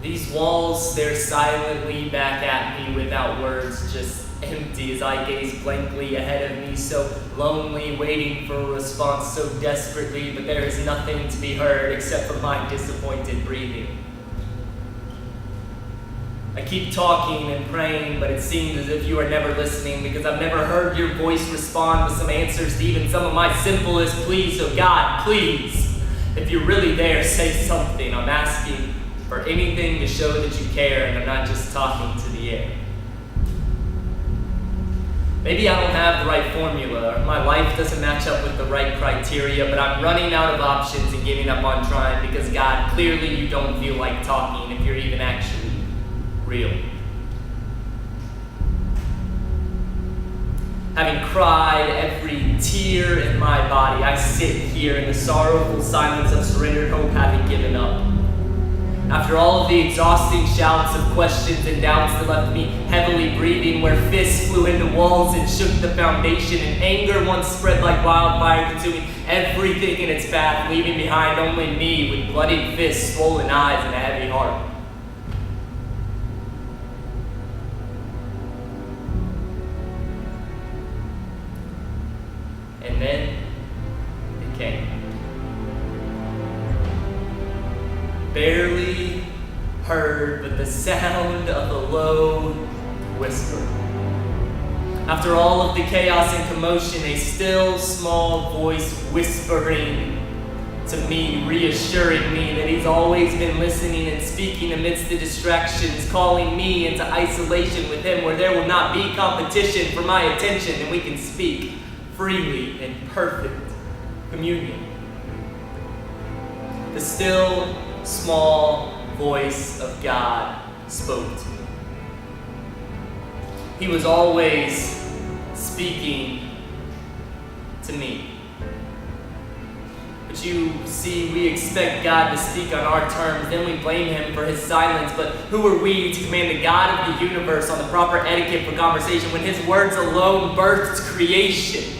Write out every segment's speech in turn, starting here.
These walls stare silently back at me without words, just empty as I gaze blankly ahead of me, so lonely, waiting for a response so desperately, but there is nothing to be heard except for my disappointed breathing. I keep talking and praying, but it seems as if you are never listening, because I've never heard your voice respond with some answers to even some of my simplest pleas. So God, please, if you're really there, say something. I'm asking for anything to show that you care, and I'm not just talking to the air. Maybe I don't have the right formula, or my life doesn't match up with the right criteria, but I'm running out of options and giving up on trying, because God, clearly you don't feel like talking if you're even actually real. Having cried every tear in my body, I sit here in the sorrowful silence of surrendered hope, having given up. After all of the exhausting shouts of questions and doubts that left me heavily breathing, where fists flew into walls and shook the foundation, and anger once spread like wildfire, consuming everything in its path, leaving behind only me with bloodied fists, swollen eyes, and a heavy heart. And then it came. Barely heard, but the sound of a low whisper. After all of the chaos and commotion, a still, small voice whispering to me, reassuring me that he's always been listening and speaking amidst the distractions, calling me into isolation with him where there will not be competition for my attention, and we can speak freely in perfect communion. The still, small voice of God spoke to me. He was always speaking to me. But you see, we expect God to speak on our terms, then we blame him for his silence. But who are we to command the God of the universe on the proper etiquette for conversation when his words alone birthed creation?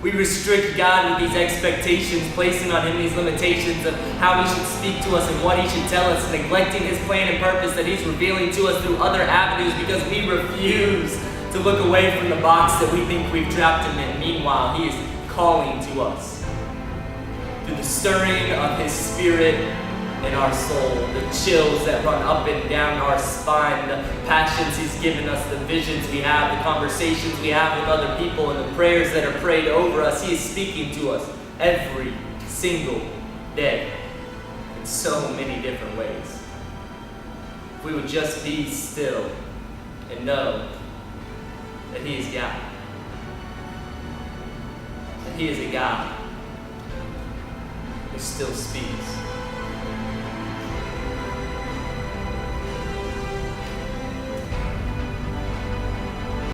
We restrict God with these expectations, placing on him these limitations of how he should speak to us and what he should tell us, neglecting his plan and purpose that he's revealing to us through other avenues because we refuse to look away from the box that we think we've trapped him in. Meanwhile, he is calling to us through the stirring of his spirit in our soul, the chills that run up and down our spine, the passions he's given us, the visions we have, the conversations we have with other people, and the prayers that are prayed over us. He is speaking to us every single day in so many different ways. If we would just be still and know that he is God, that he is a God who still speaks.